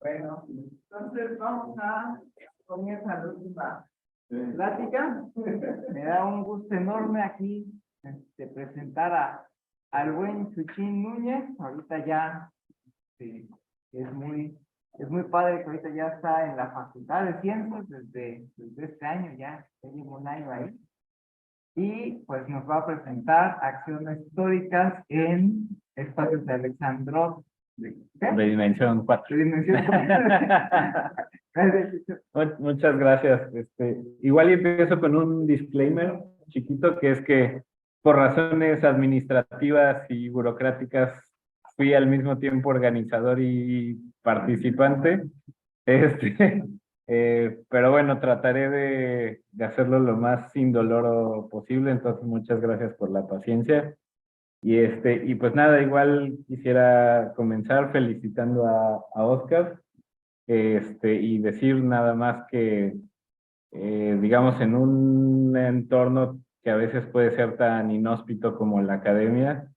Bueno, entonces vamos a comienza la última plática. Me da un gusto enorme aquí presentar al buen Chuchín Núñez. Ahorita ya este, es muy padre que ahorita ya está en la Facultad de Ciencias desde este año, ya lleva un año ahí. Y pues nos va a presentar acciones históricas en espacios de Alexandrov. De dimensión 4. De dimensión 4. Muchas gracias. Igual y empiezo con un disclaimer chiquito, que es que por razones administrativas y burocráticas fui al mismo tiempo organizador y participante. Pero bueno, trataré de hacerlo lo más indoloro posible, entonces muchas gracias por la paciencia. Y pues nada, igual quisiera comenzar felicitando a Oscar, y decir nada más que, digamos, en un entorno que a veces puede ser tan inhóspito como la academia,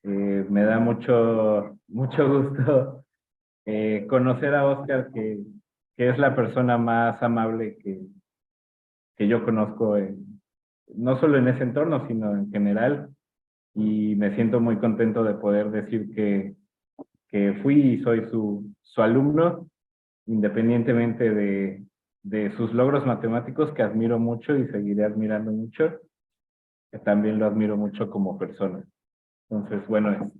me da mucho gusto conocer a Oscar, que es la persona más amable que yo conozco, no solo en ese entorno, sino en general, y me siento muy contento de poder decir que fui y soy su alumno, independientemente de sus logros matemáticos, que admiro mucho y seguiré admirando mucho, que también lo admiro mucho como persona. Entonces, bueno,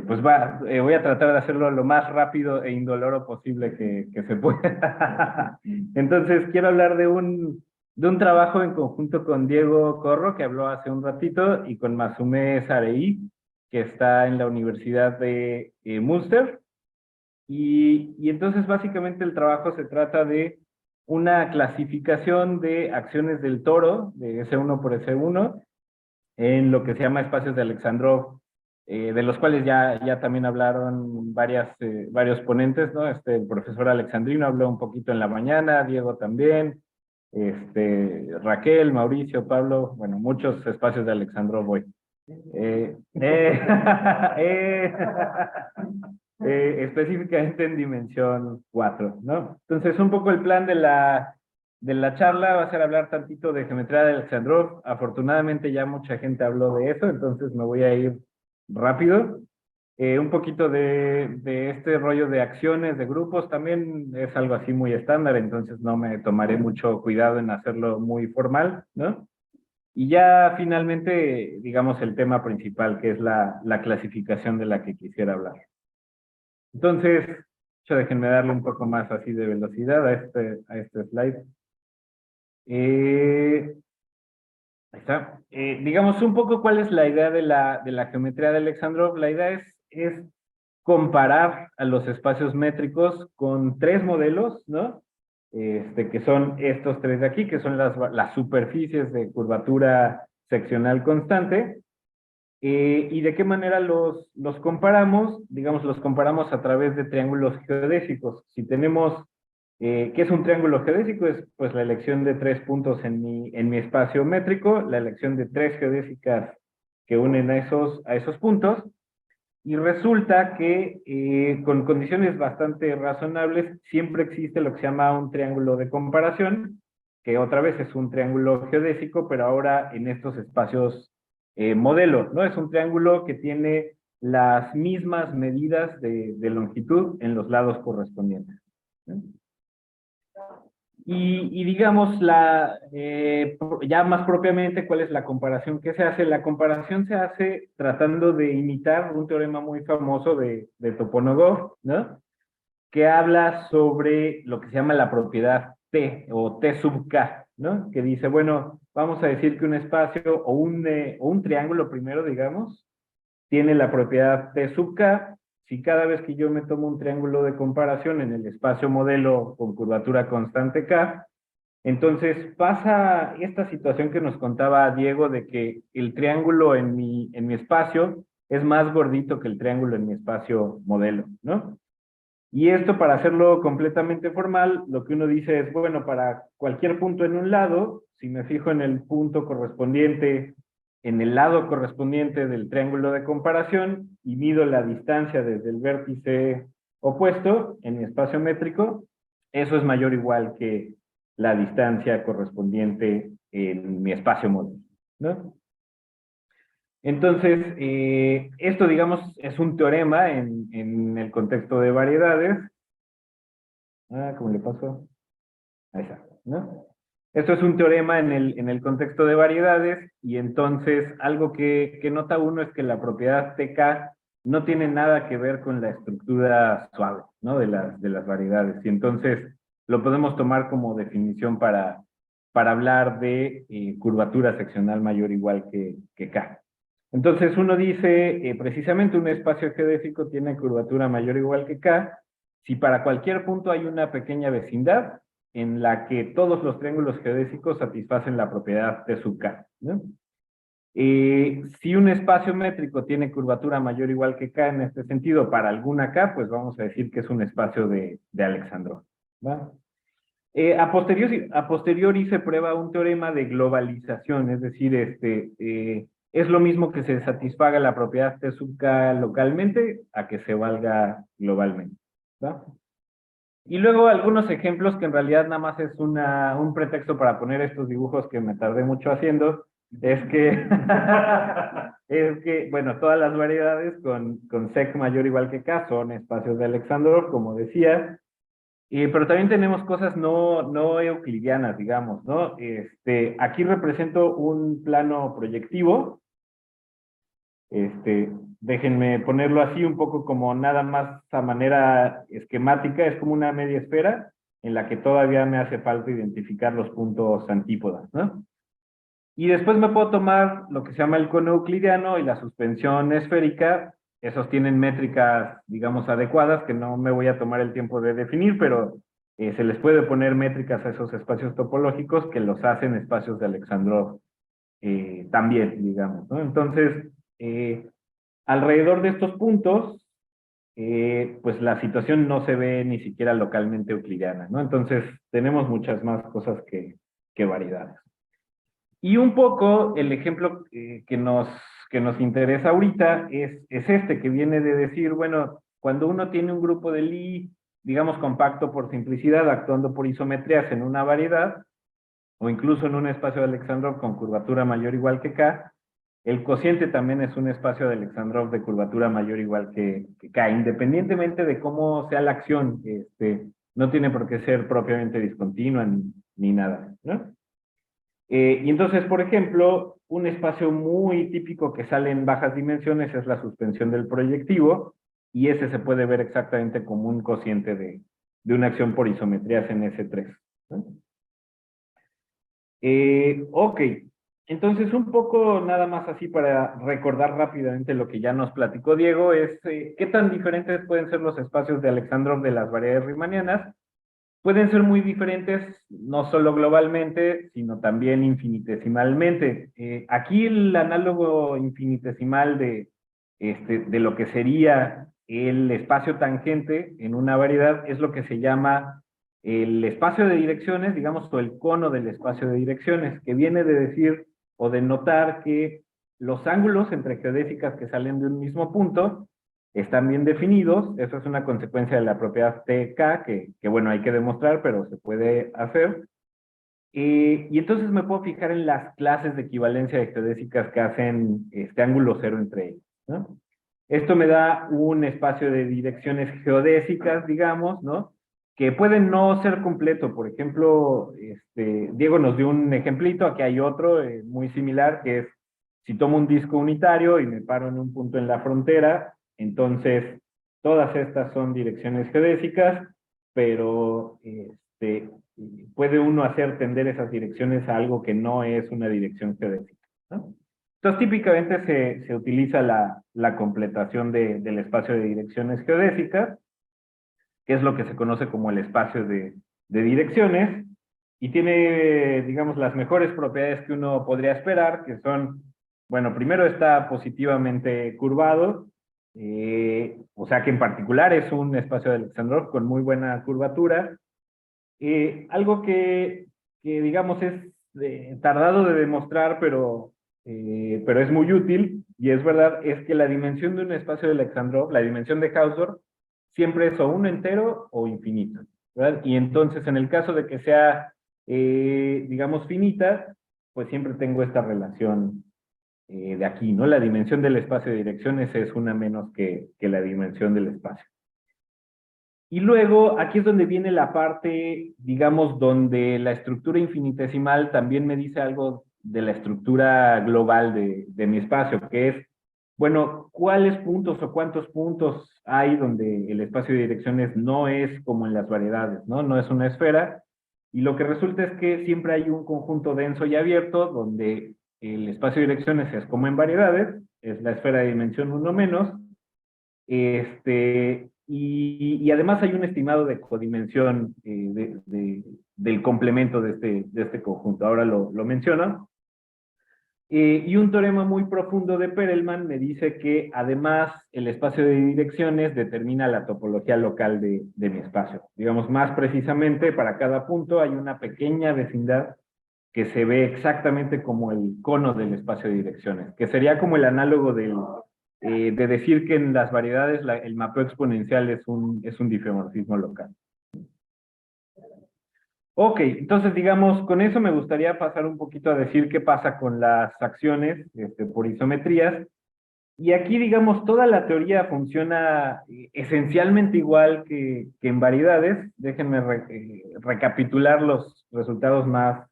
pues voy a tratar de hacerlo lo más rápido e indoloro posible que se pueda. Entonces, quiero hablar de un trabajo en conjunto con Diego Corro, que habló hace un ratito, y con Masume Sarei, que está en la Universidad de Münster. Y entonces, básicamente, el trabajo se trata de una clasificación de acciones del toro, de S1 por S1, en lo que se llama espacios de Alexandrov, de los cuales ya también hablaron varios ponentes, ¿no? El profesor Alexandrino habló un poquito en la mañana, Diego también, Raquel, Mauricio, Pablo, bueno, muchos espacios de Alexandrov hoy. Específicamente en dimensión 4, ¿no? Entonces, un poco el plan de la charla va a ser hablar tantito de geometría de Alexandrov. Afortunadamente ya mucha gente habló de eso, entonces me voy a ir rápido. Un poquito de este rollo de acciones, de grupos, también es algo así muy estándar, entonces no me tomaré mucho cuidado en hacerlo muy formal, ¿no? Y ya finalmente, digamos, el tema principal, que es la clasificación de la que quisiera hablar. Entonces, déjenme darle un poco más así de velocidad a este slide. Ahí está. Digamos un poco cuál es la idea de la geometría de Alexandrov. La idea es comparar a los espacios métricos con tres modelos, ¿no? Que son estos tres de aquí, que son las superficies de curvatura seccional constante. ¿Y de qué manera los comparamos? Digamos, los comparamos a través de triángulos geodésicos. Si tenemos, ¿qué es un triángulo geodésico? Es pues la elección de tres puntos en mi espacio métrico, la elección de tres geodésicas que unen a esos puntos, y resulta que con condiciones bastante razonables siempre existe lo que se llama un triángulo de comparación, que otra vez es un triángulo geodésico, pero ahora en estos espacios modelo, ¿no? Es un triángulo que tiene las mismas medidas de longitud en los lados correspondientes, ¿no? Y digamos, ya más propiamente, ¿cuál es la comparación que se hace? La comparación se hace tratando de imitar un teorema muy famoso de Toponogov, ¿no? Que habla sobre lo que se llama la propiedad T o T sub K, ¿no? Que dice, bueno, vamos a decir que un espacio o un triángulo primero, digamos, tiene la propiedad T sub K. Si cada vez que yo me tomo un triángulo de comparación en el espacio modelo con curvatura constante K, entonces pasa esta situación que nos contaba Diego de que el triángulo en mi espacio es más gordito que el triángulo en mi espacio modelo, ¿no? Y esto, para hacerlo completamente formal, lo que uno dice es, bueno, para cualquier punto en un lado, si me fijo en el punto correspondiente, en el lado correspondiente del triángulo de comparación, y mido la distancia desde el vértice opuesto en mi espacio métrico, eso es mayor o igual que la distancia correspondiente en mi espacio móvil, ¿no? Entonces, esto, digamos, es un teorema en el contexto de variedades. ¿Cómo le pasó? Ahí está, ¿no? Esto es un teorema en el contexto de variedades, y entonces algo que nota uno es que la propiedad TK no tiene nada que ver con la estructura suave, ¿no? De las variedades, y entonces lo podemos tomar como definición para hablar de curvatura seccional mayor o igual que K. Entonces uno dice, precisamente un espacio geodésico tiene curvatura mayor o igual que K si para cualquier punto hay una pequeña vecindad en la que todos los triángulos geodésicos satisfacen la propiedad de su K, ¿no? Si un espacio métrico tiene curvatura mayor o igual que K en este sentido para alguna K, pues vamos a decir que es un espacio de Alexandrov, ¿va? A posteriori se prueba un teorema de globalización, es decir, es lo mismo que se satisfaga la propiedad T sub K localmente a que se valga globalmente, ¿va? Y luego algunos ejemplos que en realidad nada más es un pretexto para poner estos dibujos que me tardé mucho haciendo, es que, bueno, todas las variedades con sec mayor o igual que K son espacios de Alexandrov, como decía, pero también tenemos cosas no euclidianas, digamos, ¿no? Aquí represento un plano proyectivo, déjenme ponerlo así un poco como nada más a manera esquemática, es como una media esfera en la que todavía me hace falta identificar los puntos antípodas, ¿no? Y después me puedo tomar lo que se llama el cono euclidiano y la suspensión esférica. Esos tienen métricas, digamos, adecuadas, que no me voy a tomar el tiempo de definir, pero se les puede poner métricas a esos espacios topológicos que los hacen espacios de Alexandrov también, digamos, ¿no? Entonces, alrededor de estos puntos, pues la situación no se ve ni siquiera localmente euclidiana, ¿no? Entonces, tenemos muchas más cosas que variedades. Y un poco el ejemplo que nos interesa ahorita es este, que viene de decir, bueno, cuando uno tiene un grupo de Lie, digamos compacto por simplicidad, actuando por isometrías en una variedad, o incluso en un espacio de Alexandrov con curvatura mayor o igual que K, el cociente también es un espacio de Alexandrov de curvatura mayor o igual que K, independientemente de cómo sea la acción, no tiene por qué ser propiamente discontinua ni nada, ¿no? Y entonces, por ejemplo, un espacio muy típico que sale en bajas dimensiones es la suspensión del proyectivo, y ese se puede ver exactamente como un cociente de una acción por isometrías en S3, ¿no? Ok, entonces un poco nada más así para recordar rápidamente lo que ya nos platicó Diego, es qué tan diferentes pueden ser los espacios de Alexandrov de las variedades riemannianas. Pueden ser muy diferentes, no solo globalmente, sino también infinitesimalmente. Aquí el análogo infinitesimal de lo que sería el espacio tangente en una variedad es lo que se llama el espacio de direcciones, digamos, o el cono del espacio de direcciones, que viene de decir o de notar que los ángulos entre geodésicas que salen de un mismo punto están bien definidos. Eso es una consecuencia de la propiedad TK, que bueno, hay que demostrar, pero se puede hacer. Y entonces me puedo fijar en las clases de equivalencia de geodésicas que hacen este ángulo cero entre ellos, ¿no? Esto me da un espacio de direcciones geodésicas, digamos, ¿no? Que pueden no ser completo. Por ejemplo, Diego nos dio un ejemplito, aquí hay otro muy similar, que es si tomo un disco unitario y me paro en un punto en la frontera, entonces todas estas son direcciones geodésicas, pero puede uno hacer tender esas direcciones a algo que no es una dirección geodésica, ¿no? Entonces, típicamente se utiliza la completación del espacio de direcciones geodésicas, que es lo que se conoce como el espacio de direcciones, y tiene, digamos, las mejores propiedades que uno podría esperar, que son, bueno, primero está positivamente curvado, o sea que en particular es un espacio de Alexandrov con muy buena curvatura. Algo que digamos es tardado de demostrar, pero es muy útil, y es verdad, es que la dimensión de un espacio de Alexandrov, la dimensión de Hausdorff, siempre es o uno entero o infinito, ¿verdad? Y entonces en el caso de que sea, digamos, finita, pues siempre tengo esta relación de aquí, ¿no? La dimensión del espacio de direcciones es una menos que la dimensión del espacio. Y luego, aquí es donde viene la parte, digamos, donde la estructura infinitesimal también me dice algo de la estructura global de mi espacio, que es, bueno, ¿cuáles puntos o cuántos puntos hay donde el espacio de direcciones no es como en las variedades, ¿no? No es una esfera. Y lo que resulta es que siempre hay un conjunto denso y abierto donde el espacio de direcciones es como en variedades, es la esfera de dimensión 1 menos, y además hay un estimado de codimensión del complemento de este conjunto. Ahora lo menciono. Y un teorema muy profundo de Perelman me dice que además el espacio de direcciones determina la topología local de mi espacio. Digamos, más precisamente, para cada punto hay una pequeña vecindad que se ve exactamente como el cono del espacio de direcciones, que sería como el análogo de decir que en las variedades el mapeo exponencial es un difeomorfismo local. Ok, entonces digamos, con eso me gustaría pasar un poquito a decir qué pasa con las acciones por isometrías. Y aquí, digamos, toda la teoría funciona esencialmente igual que en variedades. Déjenme recapitular los resultados más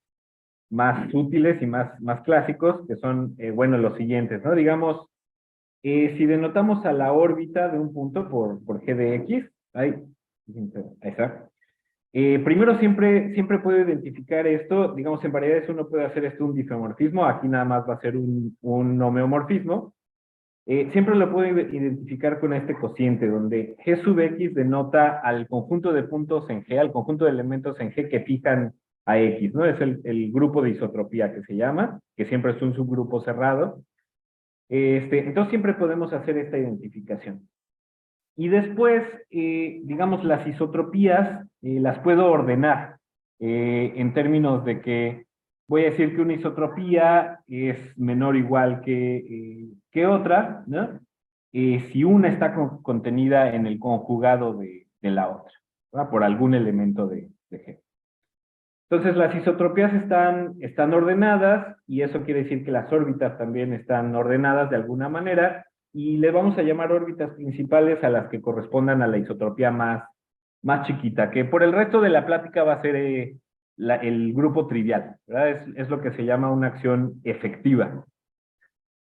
útiles y más clásicos, que son, bueno, los siguientes, ¿no? Digamos, si denotamos a la órbita de un punto por g de x, ahí está. Primero siempre puedo identificar esto, digamos en variedades uno puede hacer esto un difeomorfismo, aquí nada más va a ser un homeomorfismo. Siempre lo puedo identificar con este cociente, donde g sub x denota al conjunto de puntos en G, al conjunto de elementos en G que fijan a X, ¿no? Es el grupo de isotropía que se llama, que siempre es un subgrupo cerrado. Entonces siempre podemos hacer esta identificación. Y después, digamos, las isotropías las puedo ordenar en términos de que voy a decir que una isotropía es menor o igual que otra, ¿no? Si una está contenida en el conjugado de la otra, ¿verdad? Por algún elemento de G. Entonces las isotropías están ordenadas y eso quiere decir que las órbitas también están ordenadas de alguna manera y le vamos a llamar órbitas principales a las que correspondan a la isotropía más chiquita, que por el resto de la plática va a ser el grupo trivial, ¿verdad? Es lo que se llama una acción efectiva.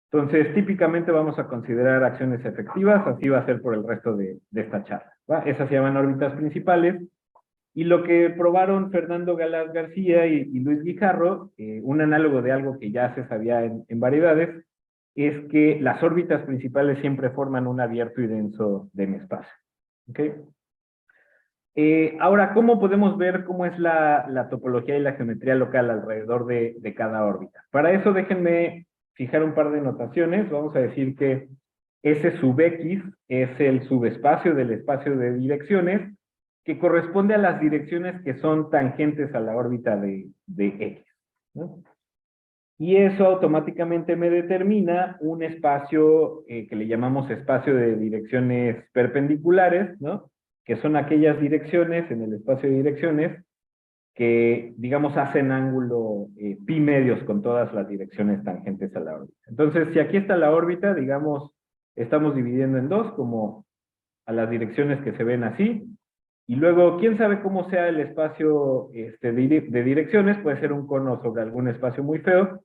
Entonces, típicamente vamos a considerar acciones efectivas, así va a ser por el resto de esta charla, ¿va? Esas se llaman órbitas principales. Y lo que probaron Fernando Galaz García y Luis Guijarro, un análogo de algo que ya se sabía en variedades, es que las órbitas principales siempre forman un abierto y denso de mi espacio. ¿Okay? Ahora, ¿cómo podemos ver cómo es la topología y la geometría local alrededor de cada órbita? Para eso déjenme fijar un par de notaciones. Vamos a decir que S sub X es el subespacio del espacio de direcciones que corresponde a las direcciones que son tangentes a la órbita de X, ¿no? Y eso automáticamente me determina un espacio que le llamamos espacio de direcciones perpendiculares, ¿no? Que son aquellas direcciones en el espacio de direcciones que, digamos, hacen ángulo pi medios con todas las direcciones tangentes a la órbita. Entonces, si aquí está la órbita, digamos, estamos dividiendo en dos, como a las direcciones que se ven así, y luego, quién sabe cómo sea el espacio de direcciones, puede ser un cono sobre algún espacio muy feo,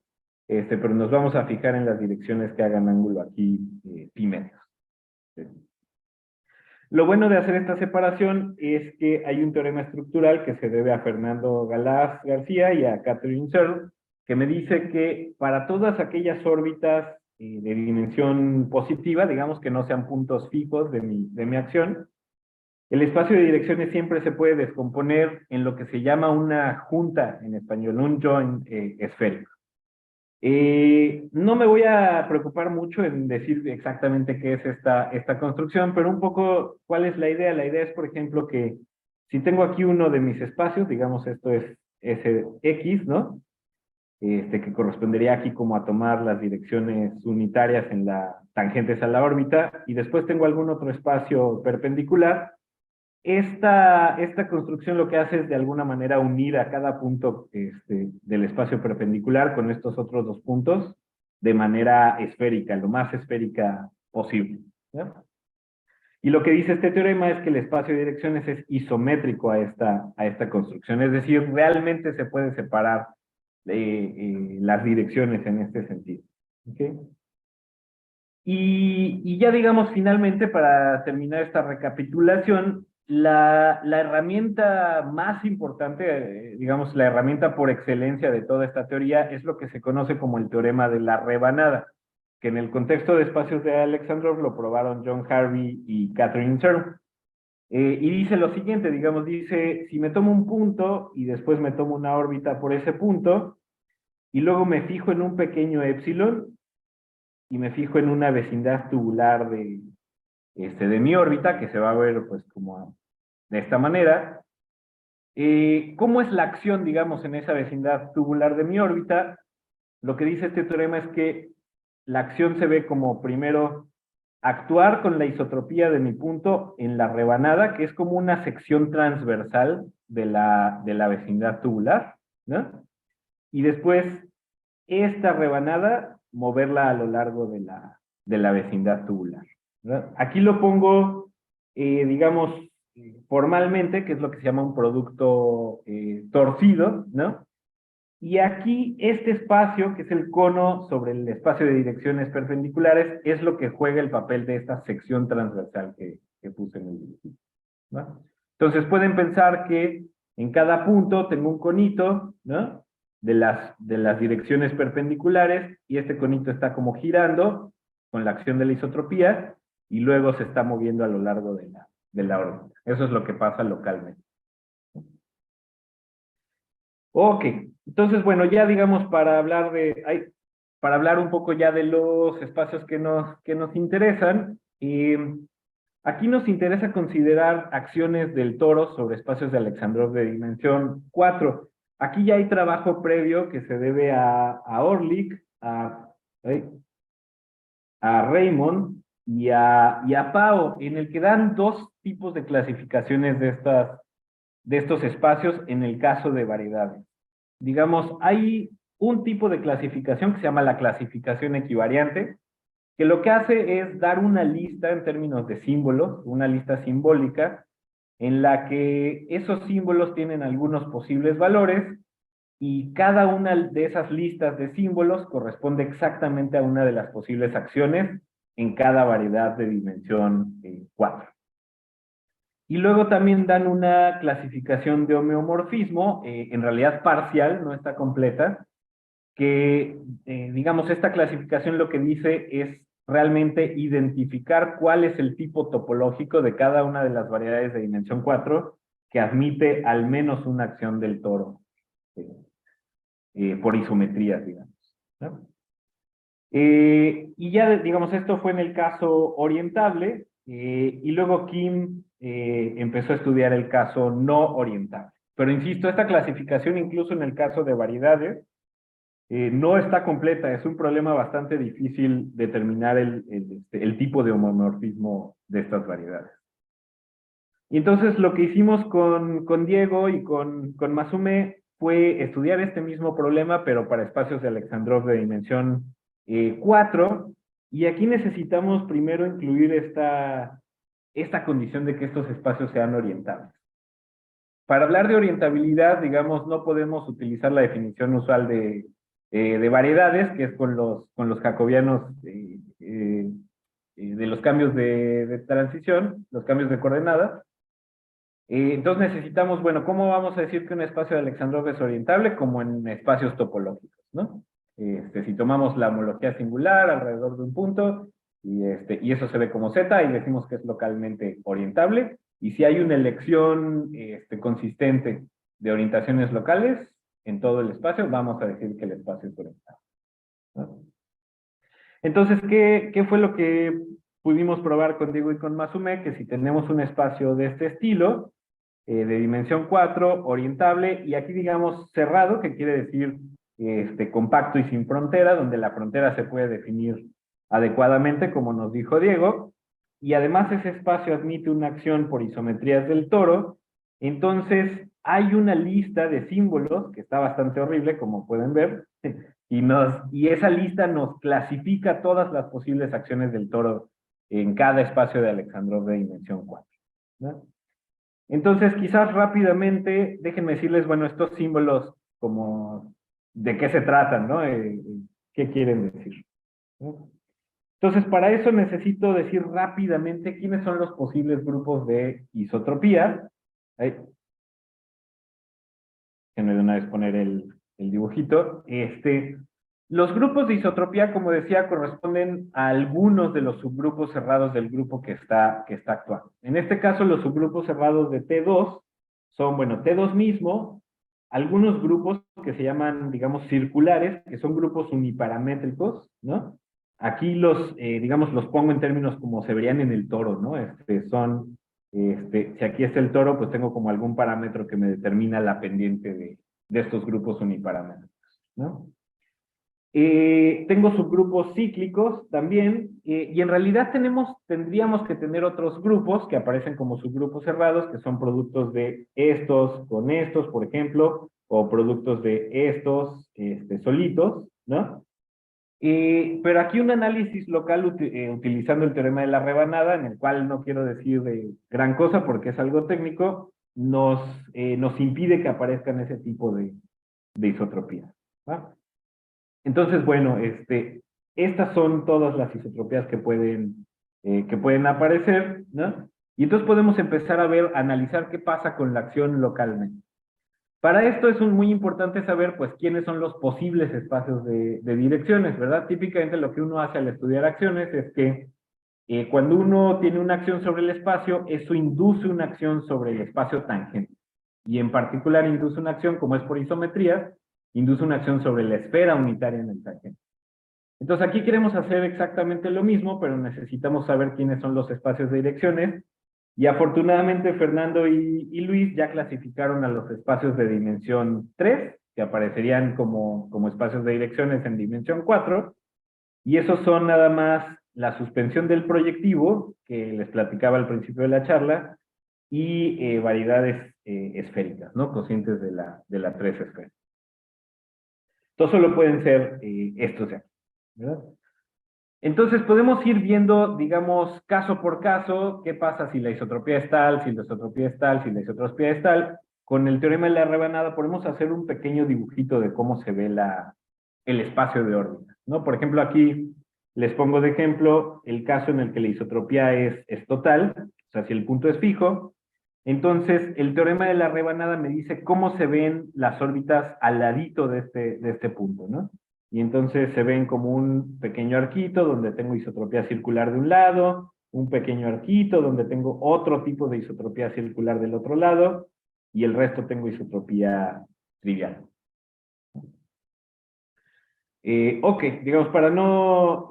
pero nos vamos a fijar en las direcciones que hagan ángulo aquí, pi medios. Lo bueno de hacer esta separación es que hay un teorema estructural que se debe a Fernando Galaz García y a Catherine Searle, que me dice que para todas aquellas órbitas de dimensión positiva, digamos que no sean puntos fijos de mi acción, el espacio de direcciones siempre se puede descomponer en lo que se llama una junta en español, un join esférico. No me voy a preocupar mucho en decir exactamente qué es esta construcción, pero un poco cuál es la idea. La idea es, por ejemplo, que si tengo aquí uno de mis espacios, digamos esto es X, ¿no? Que correspondería aquí como a tomar las direcciones unitarias en la tangentes a la órbita, y después tengo algún otro espacio perpendicular, esta construcción lo que hace es de alguna manera unir a cada punto del espacio perpendicular con estos otros dos puntos de manera esférica, lo más esférica posible, ¿no? Y lo que dice este teorema es que el espacio de direcciones es isométrico a esta construcción, es decir, realmente se puede separar las direcciones en este sentido. ¿Okay? Y ya digamos finalmente, para terminar esta recapitulación, la herramienta más importante, digamos la herramienta por excelencia de toda esta teoría es lo que se conoce como el teorema de la rebanada, que en el contexto de espacios de Alexandrov lo probaron John Harvey y Catherine Serre. Y dice lo siguiente, digamos, dice, si me tomo un punto y después me tomo una órbita por ese punto, y luego me fijo en un pequeño épsilon, y me fijo en una vecindad tubular de mi órbita, que se va a ver pues como de esta manera. ¿Cómo es la acción, digamos, en esa vecindad tubular de mi órbita? Lo que dice este teorema es que la acción se ve como primero actuar con la isotropía de mi punto en la rebanada, que es como una sección transversal de la vecindad tubular, ¿no? Y después esta rebanada moverla a lo largo de la vecindad tubular, ¿verdad? Aquí lo pongo, digamos, formalmente, que es lo que se llama un producto torcido, ¿no? Y aquí este espacio, que es el cono sobre el espacio de direcciones perpendiculares, es lo que juega el papel de esta sección transversal que puse en el dibujito, ¿no? Entonces pueden pensar que en cada punto tengo un conito, ¿no? De las direcciones perpendiculares, y este conito está como girando con la acción de la isotropía, y luego se está moviendo a lo largo de la órbita. Eso es lo que pasa localmente. Ok, entonces, bueno, ya digamos para hablar un poco ya de los espacios que nos interesan, aquí nos interesa considerar acciones del toro sobre espacios de Alexandrov de dimensión 4. Aquí ya hay trabajo previo que se debe a Orlik, a Raymond y a Pao, en el que dan dos tipos de clasificaciones de estos espacios en el caso de variedades. Digamos, hay un tipo de clasificación que se llama la clasificación equivariante, que lo que hace es dar una lista en términos de símbolos, una lista simbólica, en la que esos símbolos tienen algunos posibles valores, y cada una de esas listas de símbolos corresponde exactamente a una de las posibles acciones en cada variedad de dimensión 4. Y luego también dan una clasificación de homeomorfismo, en realidad parcial, no está completa, que, digamos, esta clasificación lo que dice es realmente identificar cuál es el tipo topológico de cada una de las variedades de dimensión 4 que admite al menos una acción del toro, por isometrías, digamos, ¿no? Y ya, digamos, esto fue en el caso orientable, y luego Kim empezó a estudiar el caso no orientable. Pero insisto, esta clasificación, incluso en el caso de variedades, no está completa. Es un problema bastante difícil determinar el tipo de homomorfismo de estas variedades. Y entonces lo que hicimos con Diego y con Masume fue estudiar este mismo problema, pero para espacios de Alexandrov de dimensión 4, y aquí necesitamos primero incluir esta condición de que estos espacios sean orientables. Para hablar de orientabilidad, digamos, no podemos utilizar la definición usual de variedades, que es con los jacobianos de los cambios de transición, los cambios de coordenadas. Entonces necesitamos, bueno, ¿cómo vamos a decir que un espacio de Alexandrov es orientable? Como en espacios topológicos, ¿no? Si tomamos la homología singular alrededor de un punto, y eso se ve como Z, y decimos que es localmente orientable, y si hay una elección consistente de orientaciones locales en todo el espacio, vamos a decir que el espacio es orientable, ¿no? Entonces, ¿qué fue lo que pudimos probar con Diego y con Masume? Que si tenemos un espacio de este estilo, de dimensión 4, orientable, y aquí digamos cerrado, que quiere decir compacto y sin frontera, donde la frontera se puede definir adecuadamente, como nos dijo Diego, y además ese espacio admite una acción por isometrías del toro, entonces hay una lista de símbolos, que está bastante horrible, como pueden ver, y esa lista nos clasifica todas las posibles acciones del toro en cada espacio de Alexandrov de dimensión 4. ¿No? Entonces, quizás rápidamente, déjenme decirles, bueno, estos símbolos, como de qué se tratan, ¿no? ¿Qué quieren decir? ¿No? Entonces, para eso necesito decir rápidamente quiénes son los posibles grupos de isotropía. Ahí, déjenme de una vez poner el dibujito. Los grupos de isotropía, como decía, corresponden a algunos de los subgrupos cerrados del grupo que está actuando. En este caso, los subgrupos cerrados de T2 son, bueno, T2 mismo, algunos grupos que se llaman, digamos, circulares, que son grupos uniparamétricos, ¿no? Aquí digamos, los pongo en términos como se verían en el toro, ¿no? Si aquí está el toro, pues tengo como algún parámetro que me determina la pendiente de estos grupos uniparamétricos, ¿no? Tengo subgrupos cíclicos también, y en realidad tendríamos que tener otros grupos que aparecen como subgrupos cerrados, que son productos de estos con estos, por ejemplo, o productos de estos solitos, ¿no? Pero aquí un análisis local utilizando el teorema de la rebanada, en el cual no quiero decir de gran cosa porque es algo técnico, nos impide que aparezcan ese tipo de isotropías, ¿va? Entonces, bueno, estas son todas las isotropías que pueden aparecer, ¿no? Y entonces podemos empezar a analizar qué pasa con la acción localmente. Para esto es muy importante saber, pues, quiénes son los posibles espacios de direcciones, ¿verdad? Típicamente lo que uno hace al estudiar acciones es que cuando uno tiene una acción sobre el espacio, eso induce una acción sobre el espacio tangente. Y en particular induce una acción, como es por isometría, induce una acción sobre la esfera unitaria en el tangente. Entonces aquí queremos hacer exactamente lo mismo, pero necesitamos saber quiénes son los espacios de direcciones. Y afortunadamente Fernando y Luis ya clasificaron a los espacios de dimensión 3, que aparecerían como espacios de direcciones en dimensión 4, y esos son nada más la suspensión del proyectivo, que les platicaba al principio de la charla, y variedades esféricas, ¿no? Cocientes de la 3 esfera. Entonces solo pueden ser estos de aquí, ¿verdad? Entonces podemos ir viendo, digamos, caso por caso, qué pasa si la isotropía es tal, si la isotropía es tal, si la isotropía es tal. Con el teorema de la rebanada podemos hacer un pequeño dibujito de cómo se ve el espacio de órbita, ¿no? Por ejemplo, aquí les pongo de ejemplo el caso en el que la isotropía es total, o sea, si el punto es fijo. Entonces, el teorema de la rebanada me dice cómo se ven las órbitas al ladito de este punto, ¿no? Y entonces se ven como un pequeño arquito donde tengo isotropía circular de un lado, un pequeño arquito donde tengo otro tipo de isotropía circular del otro lado, y el resto tengo isotropía trivial. Ok, digamos, para no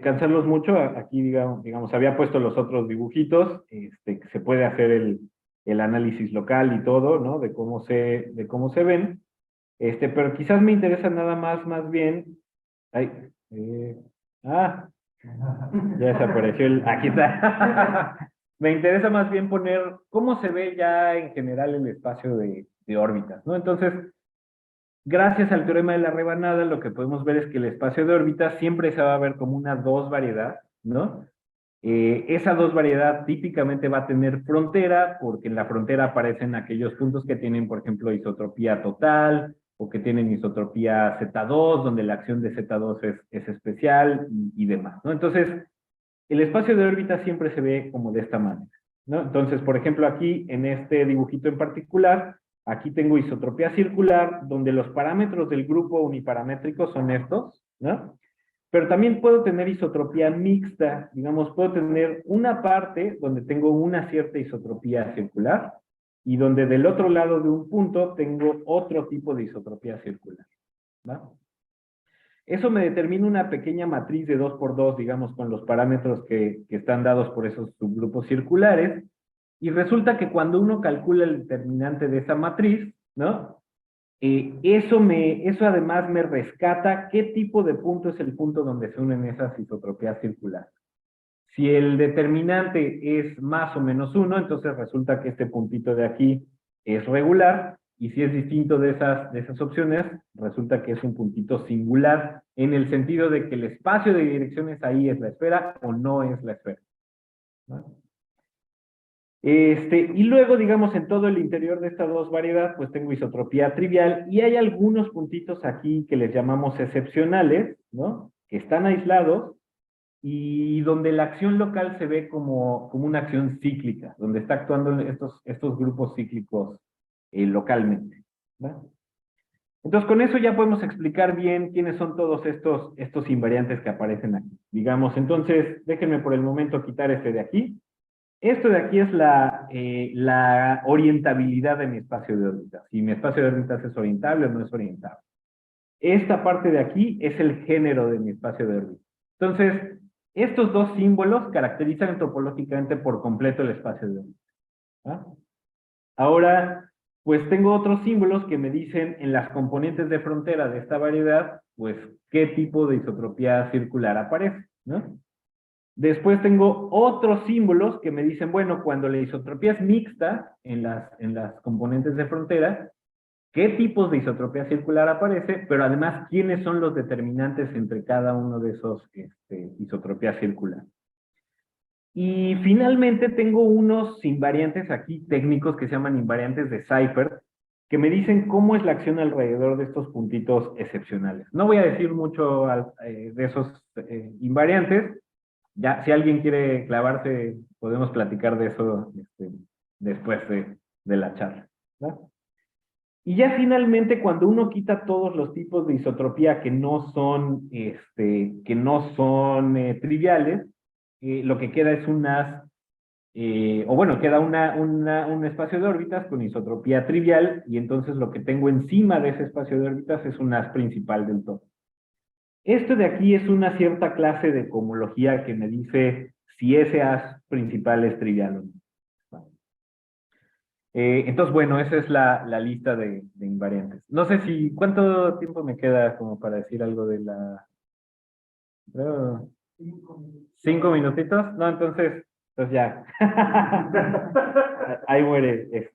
cansarlos mucho, aquí digamos, había puesto los otros dibujitos, que se puede hacer el análisis local y todo, ¿no? De cómo se ven, pero quizás me interesa nada más bien, ay, ya desapareció aquí está. Me interesa más bien poner cómo se ve ya en general el espacio de órbitas, ¿no? Entonces, gracias al teorema de la rebanada, lo que podemos ver es que el espacio de órbitas siempre se va a ver como una dos variedad, ¿no? Esa dos variedad típicamente va a tener frontera, porque en la frontera aparecen aquellos puntos que tienen, por ejemplo, isotropía total, o que tienen isotropía Z2, donde la acción de Z2 es especial, y demás, ¿no? Entonces, el espacio de órbita siempre se ve como de esta manera, ¿no? Entonces, por ejemplo, aquí, en este dibujito en particular, aquí tengo isotropía circular, donde los parámetros del grupo uniparamétrico son estos, ¿no? Pero también puedo tener isotropía mixta, digamos, puedo tener una parte donde tengo una cierta isotropía circular, y donde del otro lado de un punto tengo otro tipo de isotropía circular, ¿va? Eso me determina una pequeña matriz de 2 por 2, digamos, con los parámetros que están dados por esos subgrupos circulares, y resulta que cuando uno calcula el determinante de esa matriz, ¿no? Eso además me rescata qué tipo de punto es el punto donde se unen esas isotropías circulares. Si el determinante es más o menos 1, entonces resulta que este puntito de aquí es regular, y si es distinto de esas opciones, resulta que es un puntito singular, en el sentido de que el espacio de direcciones ahí es la esfera o no es la esfera, ¿no? Y luego, digamos, en todo el interior de esta dos variedad, pues tengo isotropía trivial, y hay algunos puntitos aquí que les llamamos excepcionales, ¿no? Que están aislados, y donde la acción local se ve como una acción cíclica, donde está actuando estos grupos cíclicos localmente, ¿no? Entonces, con eso ya podemos explicar bien quiénes son todos estos invariantes que aparecen aquí. Digamos, entonces, déjenme por el momento quitar este de aquí. Esto de aquí es la orientabilidad de mi espacio de órbitas. Si mi espacio de órbitas es orientable o no es orientable. Esta parte de aquí es el género de mi espacio de órbitas. Entonces, estos dos símbolos caracterizan topológicamente por completo el espacio de órbitas, ¿ah? Ahora, pues tengo otros símbolos que me dicen en las componentes de frontera de esta variedad, pues qué tipo de isotropía circular aparece, ¿no? Después tengo otros símbolos que me dicen, bueno, cuando la isotropía es mixta en las componentes de frontera, qué tipos de isotropía circular aparece, pero además quiénes son los determinantes entre cada uno de esos isotropías circular. Y finalmente tengo unos invariantes aquí técnicos que se llaman invariantes de Seifert, que me dicen cómo es la acción alrededor de estos puntitos excepcionales. No voy a decir mucho de esos invariantes. Ya, si alguien quiere clavarse, podemos platicar de eso después de la charla, ¿no? Y ya finalmente, cuando uno quita todos los tipos de isotropía que no son triviales, lo que queda es queda un espacio de órbitas con isotropía trivial, y entonces lo que tengo encima de ese espacio de órbitas es un haz principal del todo. Esto de aquí es una cierta clase de cohomología que me dice si ese haz principal es trivial o no. Entonces, bueno, esa es la lista de invariantes. No sé ¿cuánto tiempo me queda como para decir algo de la... creo, 5 minutitos? No, entonces, pues ya. Ahí muere.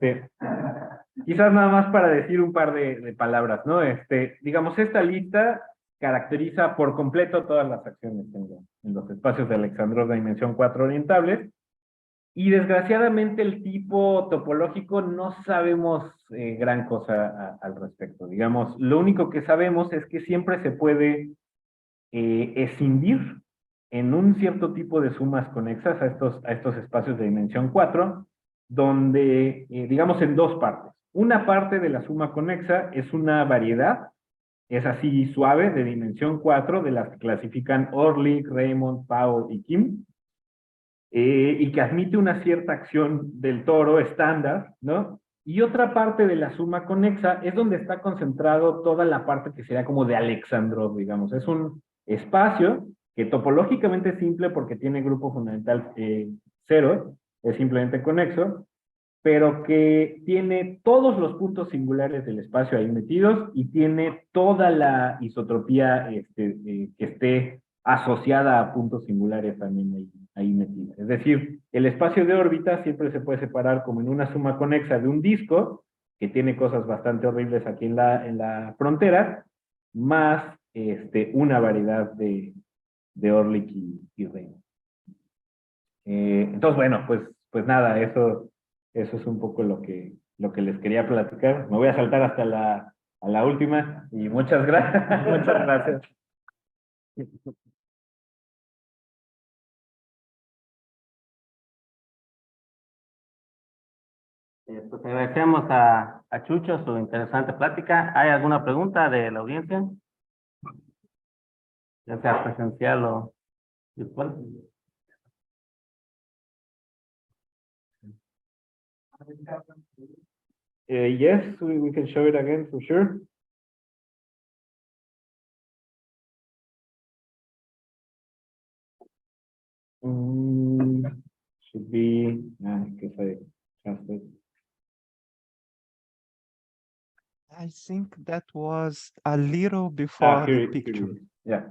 Quizás nada más para decir un par de palabras, ¿no? Digamos, esta lista caracteriza por completo todas las acciones en los espacios de Alexandrov de dimensión 4 orientables. Y desgraciadamente el tipo topológico no sabemos gran cosa al respecto. Digamos, lo único que sabemos es que siempre se puede escindir en un cierto tipo de sumas conexas a estos espacios de dimensión 4, donde, digamos, en dos partes. Una parte de la suma conexa es una variedad, es así suave, de dimensión 4, de las que clasifican Orlik, Raymond, Pao y Kim, y que admite una cierta acción del toro estándar, ¿no? Y otra parte de la suma conexa es donde está concentrado toda la parte que sería como de Alexandrov, digamos. Es un espacio que topológicamente es simple porque tiene grupo fundamental 0, es simplemente conexo, pero que tiene todos los puntos singulares del espacio ahí metidos y tiene toda la isotropía que esté asociada a puntos singulares también ahí metida. Es decir, el espacio de órbita siempre se puede separar como en una suma conexa de un disco, que tiene cosas bastante horribles aquí en la frontera, más una variedad de Orlik y Rayleigh. Entonces, bueno, pues nada, eso es un poco lo que les quería platicar. Me voy a saltar hasta a la última, y muchas gracias. Muchas gracias. Pues agradecemos a Chucho su interesante plática. ¿Hay alguna pregunta de la audiencia? Ya sea presencial o virtual. Yes, we can show it again for sure. Should be, because I translate. I think that was a little before the Here it picture. is. Yeah.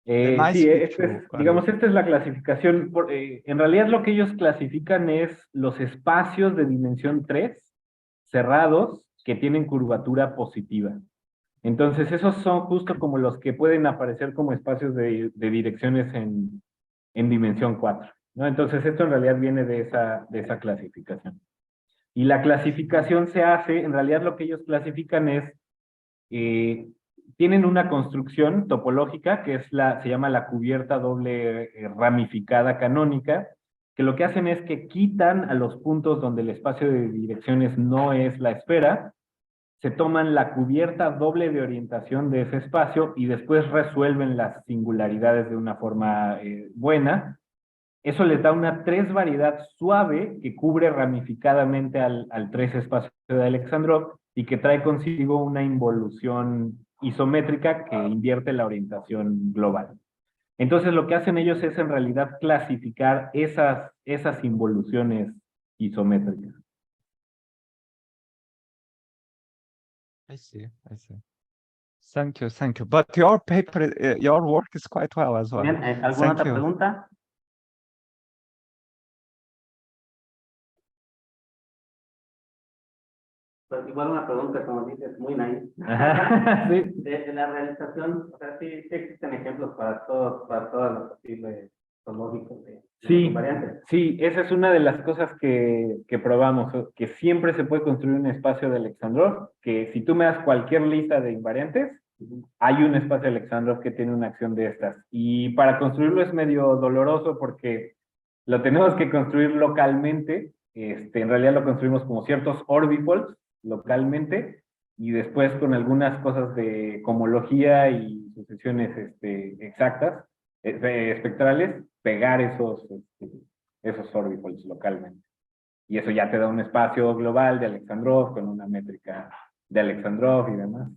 nice Sí, picture. digamos, esta es la clasificación. En realidad lo que ellos clasifican es los espacios de dimensión 3 cerrados que tienen curvatura positiva. Entonces, esos son justo como los que pueden aparecer como espacios de direcciones en dimensión 4, ¿no? Entonces, esto en realidad viene de esa clasificación. Y la clasificación se hace, en realidad lo que ellos clasifican es eh, tienen una construcción topológica que es se llama la cubierta doble ramificada canónica, que lo que hacen es que quitan a los puntos donde el espacio de direcciones no es la esfera, se toman la cubierta doble de orientación de ese espacio y después resuelven las singularidades de una forma buena. Eso les da una 3 variedad suave que cubre ramificadamente al 3 espacio de Alexandrov y que trae consigo una involución isométrica que invierte la orientación global. Entonces lo que hacen ellos es en realidad clasificar esas involuciones isométricas. I see. I see. Thank you. Thank you. But your paper, your work is quite well as well. Bien, ¿alguna Thank otra you. pregunta? Pues igual una pregunta, como dices, muy nice. Sí. De la realización, o sea, sí existen ejemplos para todas las posibles zoológicos de Sí, invariantes. sí, esa es una de las cosas que probamos, que siempre se puede construir un espacio de Alexandrov, que si tú me das cualquier lista de invariantes, hay un espacio de Alexandrov que tiene una acción de estas. Y para construirlo es medio doloroso porque lo tenemos que construir localmente, en realidad lo construimos como ciertos orbifolds localmente, y después con algunas cosas de cohomología y sucesiones exactas, espectrales, pegar esos orbifolds localmente. Y eso ya te da un espacio global de Alexandrov con una métrica de Alexandrov y demás.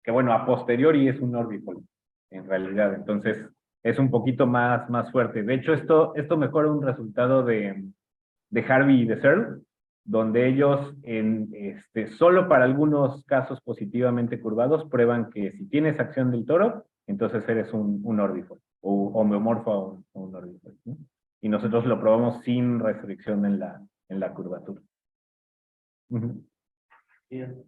Que bueno, a posteriori es un orbifold, en realidad. Entonces, es un poquito más fuerte. De hecho, esto mejora un resultado de Harvey y de Searle, donde ellos, solo para algunos casos positivamente curvados, prueban que si tienes acción del toro, entonces eres un orbifold, o homeomorfo a un orbifold, ¿no? Y nosotros lo probamos sin restricción en la curvatura. Bien.